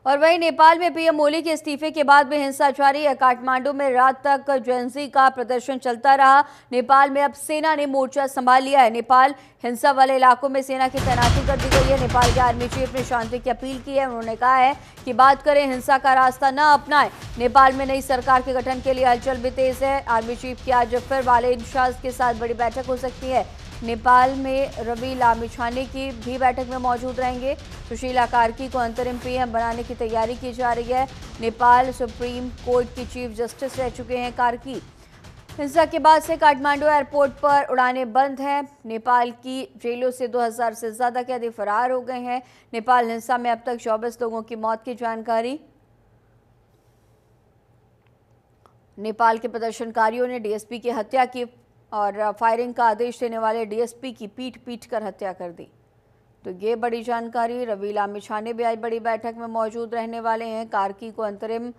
और वहीं नेपाल में पीएम ओली के इस्तीफे के बाद भी हिंसा जारी है। काठमांडू में रात तक जेएनजी का प्रदर्शन चलता रहा। नेपाल में अब सेना ने मोर्चा संभाल लिया है। नेपाल हिंसा वाले इलाकों में सेना की तैनाती कर दी गई है। नेपाल के आर्मी चीफ ने शांति की अपील की है। उन्होंने कहा है कि बात करें, हिंसा का रास्ता न अपनाएं। नेपाल में नई सरकार के गठन के लिए हलचल भी तेज है। आर्मी चीफ की आज फिर वालेद शाह के साथ बड़ी बैठक हो सकती है। नेपाल में रवि लामिछाने की भी बैठक में मौजूद रहेंगे। सुशीला कार्की को अंतरिम पीएम बनाने की तैयारी की जा रही है। नेपाल सुप्रीम कोर्ट की चीफ जस्टिस रह चुके हैं कार्की। हिंसा के बाद से काठमांडू एयरपोर्ट पर उड़ानें बंद हैं। नेपाल की जेलों से 2000 से ज्यादा कैदी फरार हो गए हैं। नेपाल हिंसा में अब तक 24 लोगों की मौत की जानकारी। नेपाल के प्रदर्शनकारियों ने डीएसपी की हत्या की और फायरिंग का आदेश देने वाले डीएसपी की पीट पीट कर हत्या कर दी। तो ये बड़ी जानकारी। रवि लामिछाने भी आज बड़ी बैठक में मौजूद रहने वाले हैं। कार्की को अंतरिम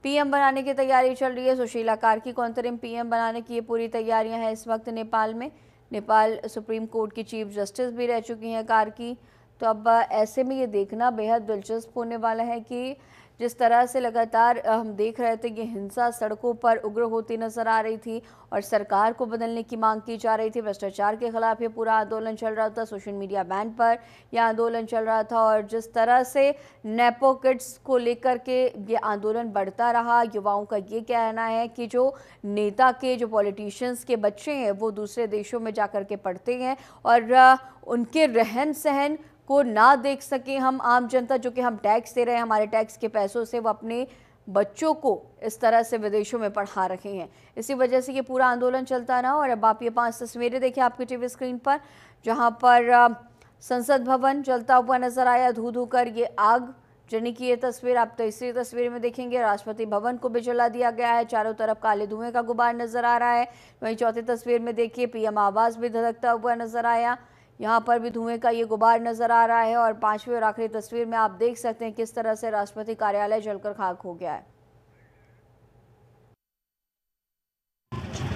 पीएम बनाने की तैयारी चल रही है। सुशीला कार्की को अंतरिम पीएम बनाने की ये पूरी तैयारियां हैं इस वक्त नेपाल में। नेपाल सुप्रीम कोर्ट की चीफ जस्टिस भी रह चुकी हैं कार्की। तो अब ऐसे में ये देखना बेहद दिलचस्प होने वाला है कि जिस तरह से लगातार हम देख रहे थे कि हिंसा सड़कों पर उग्र होती नजर आ रही थी और सरकार को बदलने की मांग की जा रही थी। भ्रष्टाचार के खिलाफ ये पूरा आंदोलन चल रहा था। सोशल मीडिया बैन पर यह आंदोलन चल रहा था और जिस तरह से नेपो किड्स को लेकर के ये आंदोलन बढ़ता रहा। युवाओं का ये कहना है कि जो नेता के, जो पॉलिटिशियंस के बच्चे हैं वो दूसरे देशों में जाकर के पढ़ते हैं और उनके रहन सहन को ना देख सके हम आम जनता, जो कि हम टैक्स दे रहे हैं, हमारे टैक्स के पैसों से वो अपने बच्चों को इस तरह से विदेशों में पढ़ा रहे हैं। इसी वजह से ये पूरा आंदोलन चलता रहा। और अब आप ये 5 तस्वीरें देखिए आपकी टीवी स्क्रीन पर, जहां पर संसद भवन जलता हुआ नजर आया। धू धू कर ये आग जलने की ये तस्वीर आप तीसरी तस्वीर में देखेंगे। राष्ट्रपति भवन को भी जला दिया गया है। चारों तरफ काले धुएं का गुबार नजर आ रहा है। वहीं चौथी तस्वीर में देखिए पीएम आवास भी धधकता हुआ नजर आया। यहाँ पर भी धुएं का ये गुबार नजर आ रहा है। और 5वीं और आखिरी तस्वीर में आप देख सकते हैं किस तरह से राष्ट्रपति कार्यालय जलकर खाक हो गया है।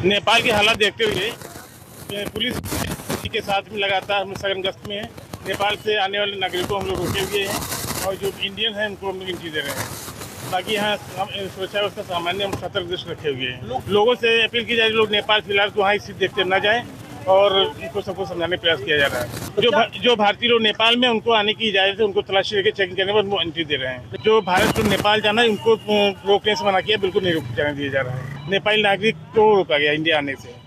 नेपाल की हालात देखते हुए पुलिस के साथ में लगातार सघन गश्त में है। नेपाल से आने वाले नागरिकों हम लोग रोके हुए हैं और जो इंडियन हैं उनको हम लोग एंट्री दे रहे हैं। बाकी यहाँ सुरक्षा व्यवस्था सामान्य हम सतर्क दृष्टि रखे हुए हैं। लोगों से अपील की जा रही है लोग नेपाल फिलहाल तो वहाँ स्थिति देखते न जाएं और इनको सबको समझाने का प्रयास किया जा रहा है। जो भारतीय लोग नेपाल में उनको आने की इजाजत है, उनको तलाशी लेके चेकिंग करने पर उनको एंट्री दे रहे हैं। जो भारत को नेपाल जाना है उनको रोकने से मना किया, बिल्कुल नहीं रोक जाने दिया जा रहा है। नेपाली नागरिक को रोका गया इंडिया आने से।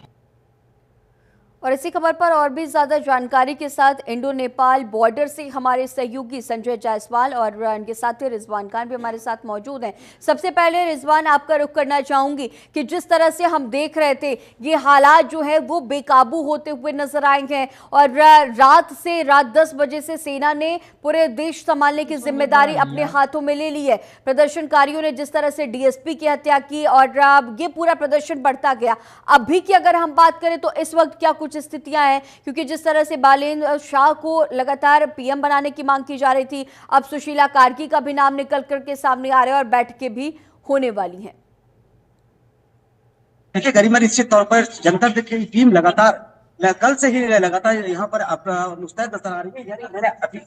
और इसी खबर पर और भी ज्यादा जानकारी के साथ इंडो नेपाल बॉर्डर से हमारे सहयोगी संजय जायसवाल और इनके साथी रिजवान खान भी हमारे साथ मौजूद हैं। सबसे पहले रिजवान, आपका रुख करना चाहूंगी कि जिस तरह से हम देख रहे थे ये हालात जो है वो बेकाबू होते हुए नजर आए हैं और रात 10 बजे से सेना ने पूरे देश संभालने की जिम्मेदारी अपने हाथों में ले ली है। प्रदर्शनकारियों ने जिस तरह से डीएसपी की हत्या की और ये पूरा प्रदर्शन बढ़ता गया। अभी की अगर हम बात करें तो इस वक्त क्या कुछ स्थितियां हैं, क्योंकि जिस तरह से वालेद शाह को लगातार पीएम बनाने की मांग की जा रही थी, अब सुशीला कार्की का भी नाम निकल करके सामने आ रहा है और बैठकें भी होने वाली हैं। देखिए गरिमा, निश्चित तौर पर जनता की टीम लगातार कल से ही लगातार यहाँ पर मुस्तैद नजर आ रही है। यानी मैंने अभी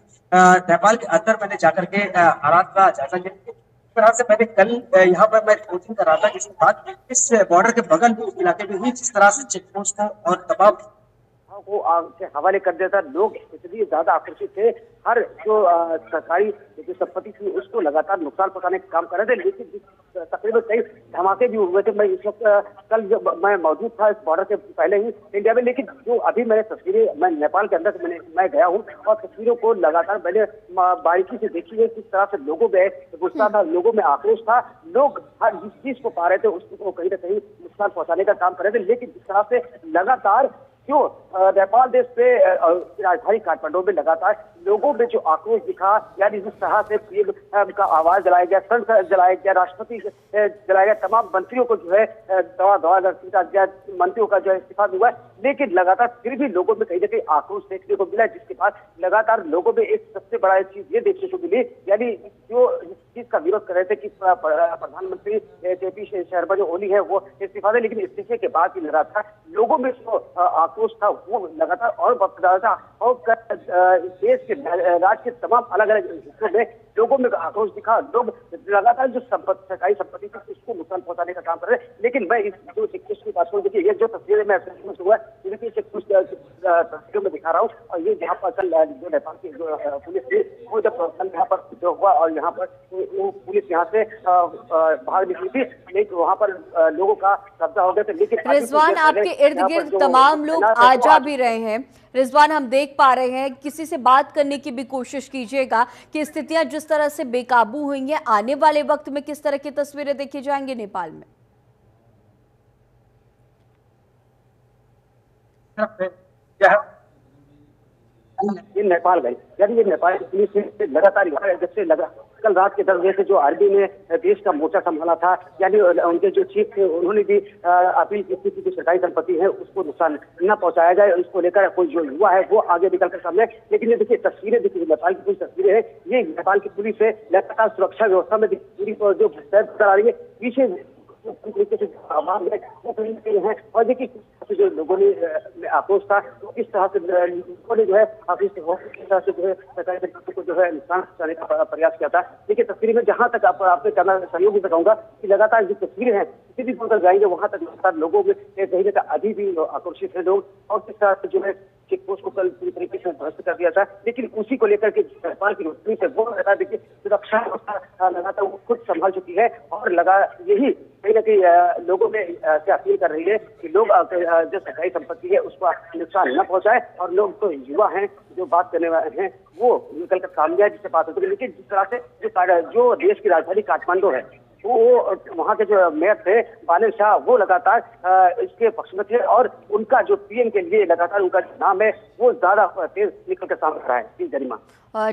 नेपाल के अंदर मैंने जाकर के हालात का जायजा लिया। तरह से मैंने कल यहाँ पर मैं कोचिंग कर रहा था, जिसके बाद इस बॉर्डर के बगल में इस इलाके में हुई जिस तरह से चेक पोस्ट और तमाम को आग के हवाले कर देता। लोग इसलिए ज्यादा आकर्षित थे, हर जो सरकारी जो संपत्ति थी उसको लगातार नुकसान पहुंचाने का काम कर रहे थे। लेकिन तकरीबन कई धमाके भी हुए थे। मैं इस वक्त कल जब मैं मौजूद था इस बॉर्डर से पहले ही इंडिया में, लेकिन जो अभी मैंने तस्वीरें मैं नेपाल के अंदर मैं गया हूँ और तस्वीरों को लगातार मैंने बारीकी से देखी है। किस तरह से लोगों में गुस्सा था, लोगों में आक्रोश था। लोग हर जिस चीज को पा रहे थे उसको कहीं ना कहीं नुकसान पहुंचाने का काम कर रहे थे। लेकिन जिस तरह से लगातार जो नेपाल देश पे राजधानी काठमांडू में लगातार लोगों में जो आक्रोश दिखा, यानी जिस तरह से पीएम का आवाज जलाया गया, संसद जलाया गया, राष्ट्रपति जलाया गया, तमाम मंत्रियों को जो है दवा गया, मंत्रियों का जो है इस्तीफा हुआ है। लेकिन लगातार फिर भी लोगों में कहीं ना कहीं आक्रोश देखने को मिला, जिसके बाद लगातार लोगों में एक सबसे बड़ा चीज ये देखने को मिली, यानी जो चीज का विरोध कर रहे थे कि प्रधानमंत्री जेपी शर्मा जो ओली है वो इस्तीफा दे, लेकिन इस्तीफे के बाद भी लगातार लोगों में जो आक्रोश था वो लगातार और बढ़ता जा रहा था और देश के राज्य के तमाम अलग अलग हिस्सों में लोगों में आक्रोश दिखा। लोग लगातार जो सरकारी संपत्ति थी उसको नुकसान पहुंचाने का काम कर रहे हैं। लेकिन मैं इस जो चिकित्सक की बात करूँ, देखिए ये जो तस्वीरें मैं महसूस हुआ है कुछ तस्वीरों में दिखा रहा हूँ, और ये यहाँ पर कल जो नेपाल की जो पुलिस थी वो जब कल यहाँ पर जो हुआ और यहाँ पर वो पुलिस यहाँ से भाग निकली थी, लेकिन वहाँ पर लोगों का कब्जा हो गया था। लेकिन रिजवान, आपके इर्द गिर्द तमाम लोग आ जा भी रहे हैं। रिजवान, हम देख पा रहे हैं, किसी से बात करने की भी कोशिश कीजिएगा कि स्थितियां जिस तरह से बेकाबू हुई हैं, आने वाले वक्त में किस तरह की तस्वीरें देखी जाएंगी नेपाल में। ये नेपाल गए, यानी ये नेपाल की पुलिस से लगातार जब से लगा कल रात के 10 बजे से जो आरबी ने देश का मोर्चा संभाला था, यानी उनके जो चीफ थे उन्होंने भी अपील की थी कि जो सरकारी संपत्ति है उसको नुकसान न पहुंचाया जाए, उसको लेकर कोई जो युवा है वो आगे निकल कर सामने। लेकिन ये देखिए तस्वीरें, देखिए नेपाल की कुछ तस्वीरें हैं, ये नेपाल की पुलिस है लगातार सुरक्षा व्यवस्था में पूरी जो नजर आ रही है, पीछे तरीके से आवाज है वो कहीं ना कहीं है। और देखिए जो लोगों ने आक्रोश था तो इस तरह से लोगों ने जो है किस तरह से जो है सरकारी संपत्ति को जो है नुकसान पहुंचाने का प्रयास किया था। देखिए तस्वीर में जहां तक आपने करना सहयोग भी कहूंगा कि लगातार जो तस्वीरें हैं किसी भी दूर तक जाएंगे वहां तक लगातार लोगों में कहीं ना कहीं अभी भी आकर्षित है लोग, और किस तरह से जो है चेक पोस्ट को कल पूरी तरीके से ध्वस्त कर दिया था। लेकिन उसी को लेकर के नेपाल की पुलिस है वो लगातार देखिए सुरक्षा व्यवस्था लगातार वो खुद संभाल चुकी है, और लगा यही कहीं ना कहीं लोगों में से अपील कर रही है कि लोग जो सरकारी संपत्ति है उसको नुकसान न पहुंचाए, और लोग तो युवा हैं जो बात करने वाले हैं वो निकल कर सामने आए जिससे बात होती है। लेकिन जिस तरह से जो देश की राजधानी काठमांडू है वो वहाँ के जो मेयर थे बालेन शाह वो लगातार इसके पक्ष में थे, और उनका जो पीएम के लिए लगातार उनका नाम है वो ज्यादा तेज निकल कर सामने आ रहा है। जी गरिमा।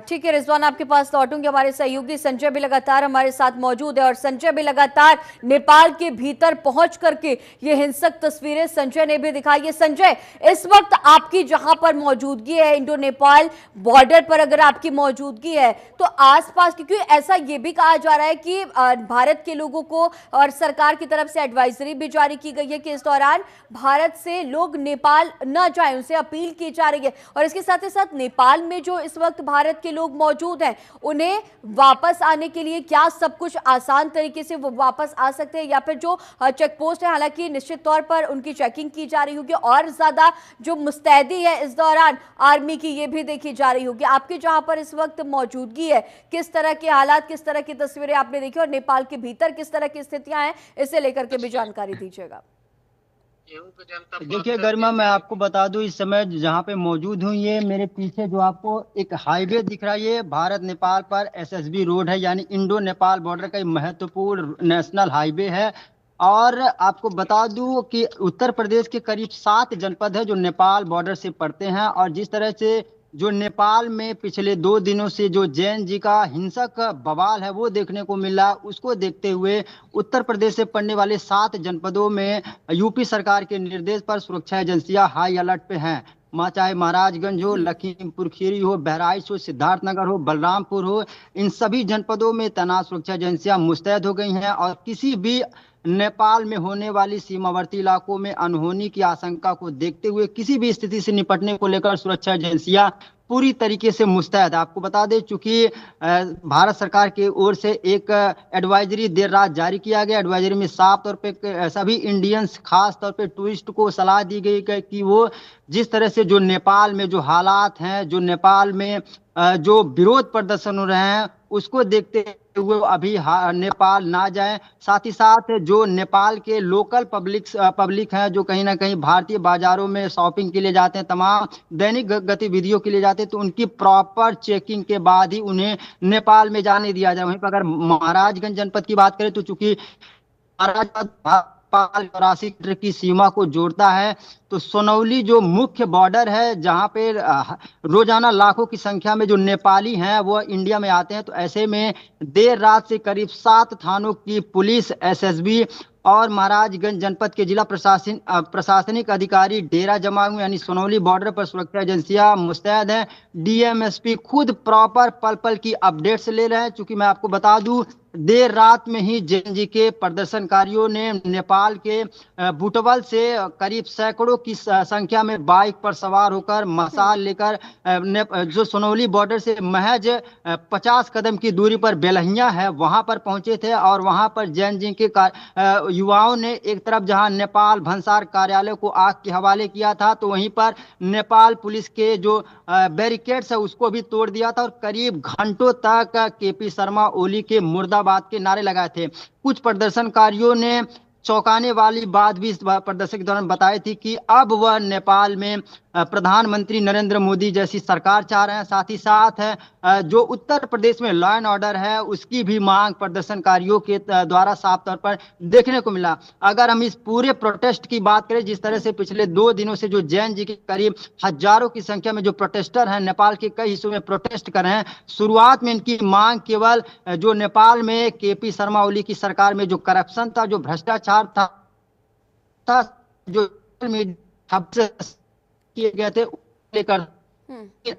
ठीक है रिजवान, आपके पास लौटूंगी। हमारे सहयोगी संजय भी लगातार हमारे साथ मौजूद है, और संजय भी लगातार नेपाल के भीतर पहुंच करके ये हिंसक तस्वीरें संजय ने भी दिखाई है। संजय, इस वक्त आपकी जहां पर मौजूदगी है इंडो नेपाल बॉर्डर पर, अगर आपकी मौजूदगी है तो आसपास, क्योंकि ऐसा ये भी कहा जा रहा है कि भारत के लोगों को और सरकार की तरफ से एडवाइजरी भी जारी की गई है कि इस दौरान भारत से लोग नेपाल न जाएं, उनसे अपील की जा रही है। और इसके साथ ही साथ नेपाल में जो इस वक्त भारत के लोग मौजूद हैं उन्हें वापस आने के लिए क्या सब कुछ आसान तरीके से वो वापस आ सकते हैं, या फिर जो चेक पोस्ट है, हालांकि निश्चित तौर पर उनकी चेकिंग की जा रही होगी और ज्यादा जो मुस्तैदी है इस दौरान आर्मी की ये भी देखी जा रही होगी। आपके जहां पर इस वक्त मौजूदगी है, किस तरह के हालात, किस तरह की तस्वीरें आपने देखी, और नेपाल के भीतर किस तरह की स्थितियां हैं, इसे लेकर के भी जानकारी दीजिएगा। देखिए गरिमा, मैं आपको बता दूं इस समय जहाँ पे मौजूद हूँ, ये मेरे पीछे जो आपको एक हाईवे दिख रहा है ये भारत नेपाल पर एसएसबी रोड है, यानी इंडो नेपाल बॉर्डर का महत्वपूर्ण नेशनल हाईवे है। और आपको बता दूं कि उत्तर प्रदेश के करीब 7 जनपद है जो नेपाल बॉर्डर से पड़ते हैं, और जिस तरह से जो नेपाल में पिछले 2 दिनों से जो जैन जी का हिंसक बवाल है वो देखने को मिला, उसको देखते हुए उत्तर प्रदेश से पड़ने वाले 7 जनपदों में यूपी सरकार के निर्देश पर सुरक्षा एजेंसियां हाई अलर्ट पे हैं। चाहे महाराजगंज हो, लखीमपुर खीरी हो, बहराइच हो, सिद्धार्थनगर हो, बलरामपुर हो, इन सभी जनपदों में तैनात सुरक्षा एजेंसियां मुस्तैद हो गई हैं, और किसी भी नेपाल में होने वाली सीमावर्ती इलाकों में अनहोनी की आशंका को देखते हुए किसी भी स्थिति से निपटने को लेकर सुरक्षा एजेंसियां पूरी तरीके से मुस्तैद। आपको बता दें चूंकि भारत सरकार की ओर से एक एडवाइजरी देर रात जारी किया गया। एडवाइजरी में साफ तौर पे सभी इंडियंस, खास तौर पे टूरिस्ट को सलाह दी गई कि वो जिस तरह से जो नेपाल में जो हालात हैं, जो नेपाल में जो विरोध प्रदर्शन हो रहे हैं उसको देखते हुए अभी नेपाल ना जाएं। साथ ही साथ जो नेपाल के लोकल पब्लिक हैं जो कहीं ना कहीं भारतीय बाजारों में शॉपिंग के लिए जाते हैं, तमाम दैनिक गतिविधियों के लिए जाते हैं, तो उनकी प्रॉपर चेकिंग के बाद ही उन्हें नेपाल में जाने दिया जाए। वहीं पर अगर महाराजगंज जनपद की बात करें तो चूंकि नेपाल चौरासी किलोमीटर की सीमा को जोड़ता है, तो सोनौली जो मुख्य बॉर्डर है जहां पे रोजाना लाखों की संख्या में जो नेपाली हैं वो इंडिया में आते हैं, तो ऐसे में देर रात से करीब 7 थानों की पुलिस, एसएसबी और महाराजगंज जनपद के जिला प्रशासनिक अधिकारी डेरा जमा हुए, यानी सोनौली बॉर्डर पर सुरक्षा एजेंसियां मुस्तैद हैं। डीएम एसपी खुद प्रॉपर पल पल की अपडेट्स ले रहे हैं। चूंकि मैं आपको बता दूं देर रात में ही जेएनजी के प्रदर्शनकारियों ने नेपाल के बुटवल से करीब सैकड़ों की संख्या में बाइक पर सवार होकर मशाल लेकर जो सोनौली बॉर्डर से महज 50 कदम की दूरी पर बेलहिया है वहां पर पहुंचे थे। और वहां पर जेएनजी के युवाओं ने एक तरफ जहां नेपाल भंसार कार्यालय को आग के हवाले किया था, तो वहीं पर नेपाल पुलिस के जो बैरिकेड्स है उसको भी तोड़ दिया था और करीब घंटों तक केपी शर्मा ओली के मुर्दाबाद के नारे लगाए थे। कुछ प्रदर्शनकारियों ने चौंकाने वाली बात भी इस प्रदर्शन के दौरान बताई थी कि अब वह नेपाल में प्रधानमंत्री नरेंद्र मोदी जैसी सरकार चाह रहे हैं। साथ ही साथ जो उत्तर प्रदेश में लॉ एंड ऑर्डर है उसकी भी मांग प्रदर्शनकारियों के द्वारा साफ तौर पर देखने को मिला। अगर हम इस पूरे प्रोटेस्ट की बात करें, जिस तरह से पिछले 2 दिनों से जो जेएनजी के करीब हजारों की संख्या में जो प्रोटेस्टर हैं नेपाल के कई हिस्सों में प्रोटेस्ट कर रहे हैं, शुरुआत में इनकी मांग केवल जो नेपाल में केपी शर्मा ओली की सरकार में जो करप्शन था, जो भ्रष्टाचार था, जो किए गए थे लेकर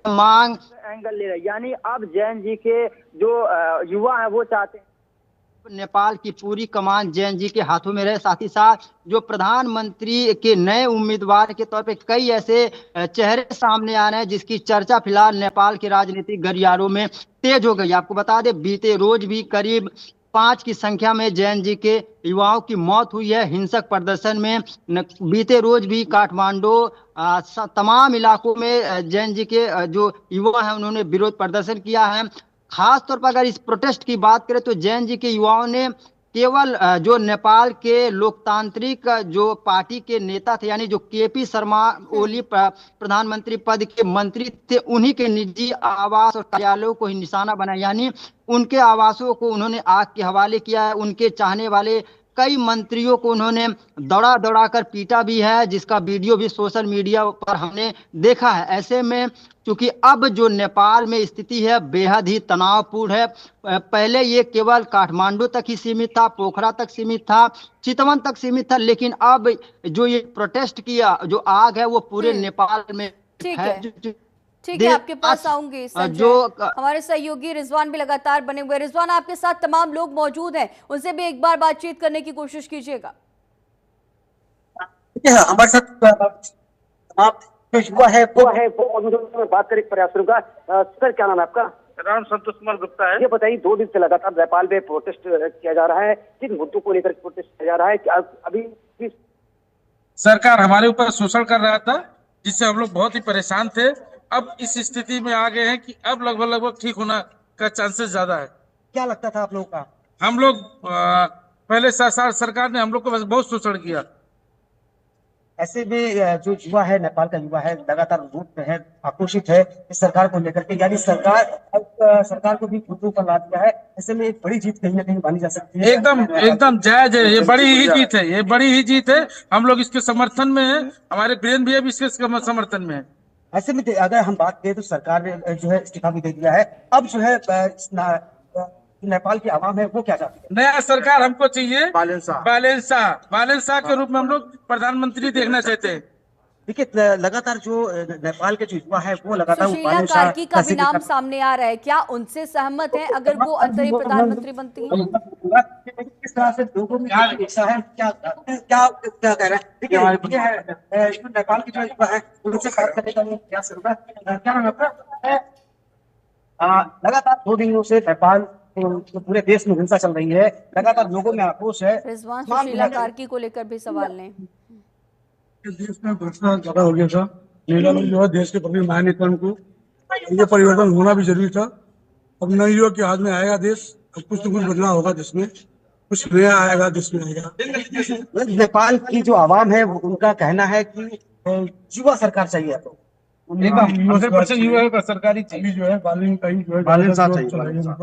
मांग एंगल ले रहे, यानी अब जेएनजी के जो युवा है वो चाहते हैं नेपाल की पूरी कमान जेएनजी के हाथों में रहे। साथ ही साथ जो प्रधानमंत्री के नए उम्मीदवार के तौर पे कई ऐसे चेहरे सामने आ रहे हैं जिसकी चर्चा फिलहाल नेपाल के राजनीतिक गलियारों में तेज हो गई। आपको बता दें, बीते रोज भी करीब 5 की संख्या में जेएनजी के युवाओं की मौत हुई है हिंसक प्रदर्शन में। बीते रोज भी काठमांडू तमाम इलाकों में जेएनजी के जो युवा हैं उन्होंने विरोध प्रदर्शन किया है। खास तौर पर अगर इस प्रोटेस्ट की बात करें तो जेएनजी के युवाओं ने केवल जो नेपाल के लोकतांत्रिक जो पार्टी के नेता थे, यानी जो केपी शर्मा ओली प्रधानमंत्री पद के मंत्री थे, उन्हीं के निजी आवास और कार्यालयों को ही निशाना बनाया, यानी उनके आवासों को उन्होंने आग के हवाले किया है। उनके चाहने वाले कई मंत्रियों को उन्होंने दौड़ा दौड़ा कर पीटा भी है, जिसका वीडियो भी सोशल मीडिया पर हमने देखा है। ऐसे में क्योंकि अब जो नेपाल में स्थिति है बेहद ही तनावपूर्ण है। पहले ये केवल काठमांडू तक ही सीमित था, पोखरा तक सीमित था, चितवन तक सीमित था, लेकिन अब जो ये प्रोटेस्ट किया जो आग है वो पूरे नेपाल में है। ठीक है, आपके पास आऊंगी जो हमारे सहयोगी रिजवान भी लगातार बने हुए। रिजवान, आपके साथ तमाम लोग मौजूद हैं, उनसे भी एक बार बातचीत करने की कोशिश कीजिएगा। हमारे साथ युवा है वो मैं बात करें प्रयास करूंगा। सर, क्या नाम है आपका? नाम संतोष कुमार गुप्ता है। ये बताइए, 2 दिन से लगातार नेपाल में प्रोटेस्ट किया जा रहा है, किन मुद्दों को लेकर प्रोटेस्ट किया जा रहा है? क्या अभी सरकार हमारे ऊपर शोषण कर रहा था जिससे हम लोग बहुत ही परेशान थे। अब इस स्थिति में आ गए हैं कि अब लगभग ठीक होना का चांसेस ज्यादा है। क्या लगता था आप लोगों का? हम लोग पहले सरकार ने हम लोग को बस बहुत शोषण किया। ऐसे में जो युवा है, नेपाल का युवा है, लगातार रूप में है, आक्रोशित है इस सरकार को लेकर के, यानी सरकार को भी मुद्दों पर ला दिया है। ऐसे में एक बड़ी जीत कहीं ना कहीं मानी जा सकती है। एकदम जायज है, ये बड़ी ही जीत है, ये बड़ी ही जीत है। हम लोग इसके समर्थन में है, हमारे वीरेंद्र भैया भी इसके समर्थन में है। ऐसे में अगर हम बात करें तो सरकार ने जो है इस्तीफा भी दे दिया है। अब जो है नेपाल की आवाम है वो क्या चाहती है? नया सरकार हमको चाहिए, बालेंसा के रूप में हम लोग प्रधानमंत्री देखना चाहते हैं। देखिए, लगातार जो नेपाल के जो युवा है वो लगातार सुशीला कार्की का भी नाम सामने आ रहा है, क्या उनसे सहमत है अगर वो अंतरिम प्रधानमंत्री बनती है? किस तरह से लोगों में इच्छा है, क्या कह रहे हैं? देखिए, नेपाल की जो युवा है उनसे बात करने का प्रयास करूंगा। क्या नाम है आपका? लगातार 2 दिनों से नेपाल तो पूरे देश में हिंसा चल रही है, लगातार लोगों में आक्रोश है। रिजवान, सुशीला कार्की को लेकर भी सवाल लें। देश में भ्रष्टाचार ज्यादा हो गया था, महिला में जो है देश के प्रति न्यायनीति को ये परिवर्तन होना भी जरूरी था। अब नए युवक के हाथ में आएगा देश, अब कुछ न कुछ बदलाव होगा, देश में कुछ नया आएगा, देश में आएगा। नेपाल की जो आवाम है उनका कहना है कि युवा सरकार चाहिए, तो सरकारी जो है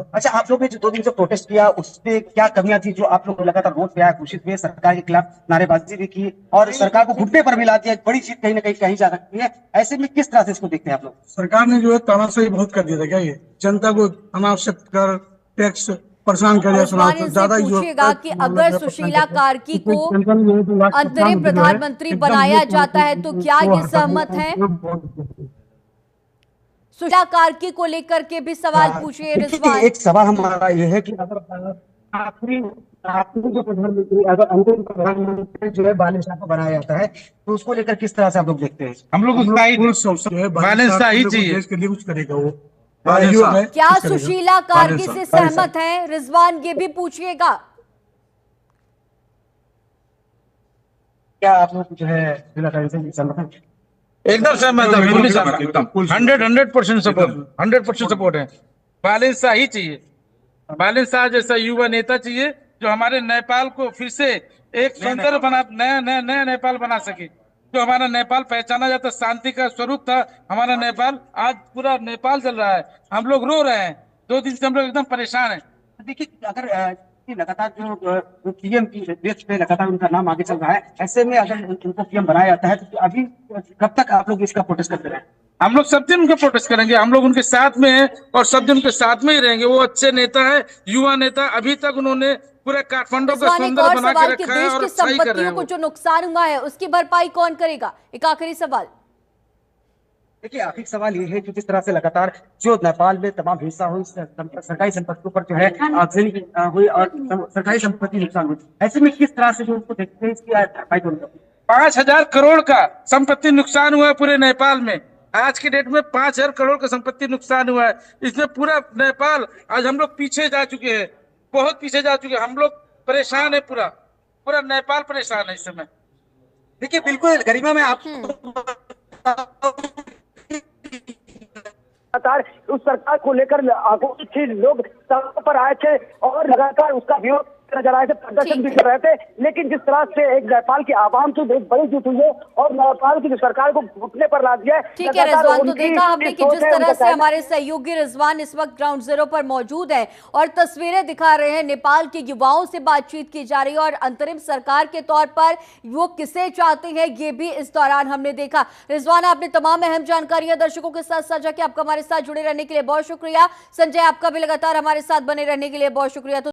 अच्छा, आप लोग ने जो 2 दिन से प्रोटेस्ट किया उसमें क्या कमियां थी जो आप लोग लगातार रोड पे आए, घोषित हुए, सरकार के खिलाफ नारेबाजी भी की और सरकार को घुटने पर मिला दिया? बड़ी चीज कहीं ना कहीं जा सकती है। ऐसे में किस तरह से इसको देखते हैं आप लोग? सरकार ने जो है तानाशाही बहुत कर दिया था। क्या ये जनता को अनावश्यक कर टैक्स परेशान कर ज्यादा पूछिएगा कि अगर सुशीला कार्की को अंतरिम प्रधानमंत्री बनाया जाता है तो क्या ये सहमत है? सुशीला कार्की को लेकर के भी सवाल पूछिए रिजवान। एक सवाल हमारा ये है कि आखिरी जो प्रधानमंत्री, अगर अंतिम प्रधानमंत्री जो है बालिन शाह को बनाया जाता है, तो उसको लेकर किस तरह से आप लोग देखते हैं? हम लोग उत्साहित फुल जो है बालिन शाह ही चाहिए। देश के लिए कुछ करेगा वो। बालिन युवक शाह। है, क्या कुछ करेगा। सुशीला कारगी से सहमत हैं रिजवान, ये भी पूछिएगा। क्या आप लोग जो है जिला कांग्रेस से सहमत हैं? एकदम सहमत है, बिल्कुल सहमत, एकदम 100% सपोर्ट, 100% सपोर्ट है। बालिन शाह ही चाहिए, बालिन शाह जैसा युवा नेता चाहिए जो हमारे नेपाल को फिर से एक सुंदर बना, नया नेपाल बना सके। जो हमारा नेपाल पहचाना जाता शांति का स्वरूप था, हमारा नेपाल आज पूरा नेपाल चल रहा है। हम लोग रो रहे हैं, 2 दिन से हम लोग एकदम परेशान हैं। देखिए, अगर लगातार जो पीएम की देश में लगातार उनका नाम आगे चल रहा है, ऐसे में अगर उनको पीएम बनाया जाता है तो अभी कब तक आप लोग इसका प्रोटेस्ट करते रहे? हम लोग सब दिन उनका प्रोटेस्ट करेंगे, हम लोग उनके साथ में हैं और सब दिन उनके साथ में ही रहेंगे। वो अच्छे नेता है, युवा नेता। अभी तक उन्होंने पूरे काठमांडू को रिजवान, एक सुंदर और बना सवाल के कि रखा है देश और की अच्छाई कर रहे संपत्तियों हैं को वो। जो नुकसान हुआ है उसकी भरपाई कौन करेगा? एक आखिरी सवाल। देखिए, आखिरी सवाल ये है कि जिस तरह से लगातार जो नेपाल में तमाम हिंसा हुई, सरकारी संपत्तियों पर जो है आगजनी हुई और सरकारी संपत्ति नुकसान हुई, ऐसे में किस तरह से जो उसको देखते हैं इसकी भरपाई कौन करेगा? 5,000 करोड़ का संपत्ति नुकसान हुआ है पूरे नेपाल में। आज के डेट में 5,000 करोड़ का संपत्ति नुकसान हुआ है। इसमें पूरा नेपाल, आज हम लोग पीछे जा चुके हैं, बहुत पीछे जा चुके हैं। हम लोग परेशान है, पूरा पूरा नेपाल परेशान है इस समय। देखिए, बिल्कुल गरिमा में आप लगातार उस सरकार को लेकर आक्रोशित थे, लोग सड़कों पर आए थे और लगातार उसका विरोध नजर आए थे, प्रदर्शन भी कर रहे थे। लेकिन जिस तरह से एक नेपाल की आवाम तो एक बड़ी जुट हुई है और नेपाल की जो सरकार को घुटने पर ला दिया है। ठीक है रिजवान, तो देखा हमने कि जिस तरह से हमारे सहयोगी रिजवान इस वक्त ग्राउंड जीरो पर मौजूद है और तस्वीरें दिखा रहे हैं। नेपाल के युवाओं से बातचीत की जा रही है और अंतरिम सरकार के तौर पर वो किसे चाहते हैं ये भी इस दौरान हमने देखा। रिजवान, आपने तमाम अहम जानकारियां दर्शकों के साथ साझा की। आपका हमारे साथ जुड़े रहने के लिए बहुत शुक्रिया। संजय, आपका भी लगातार हमारे साथ बने रहने के लिए बहुत शुक्रिया।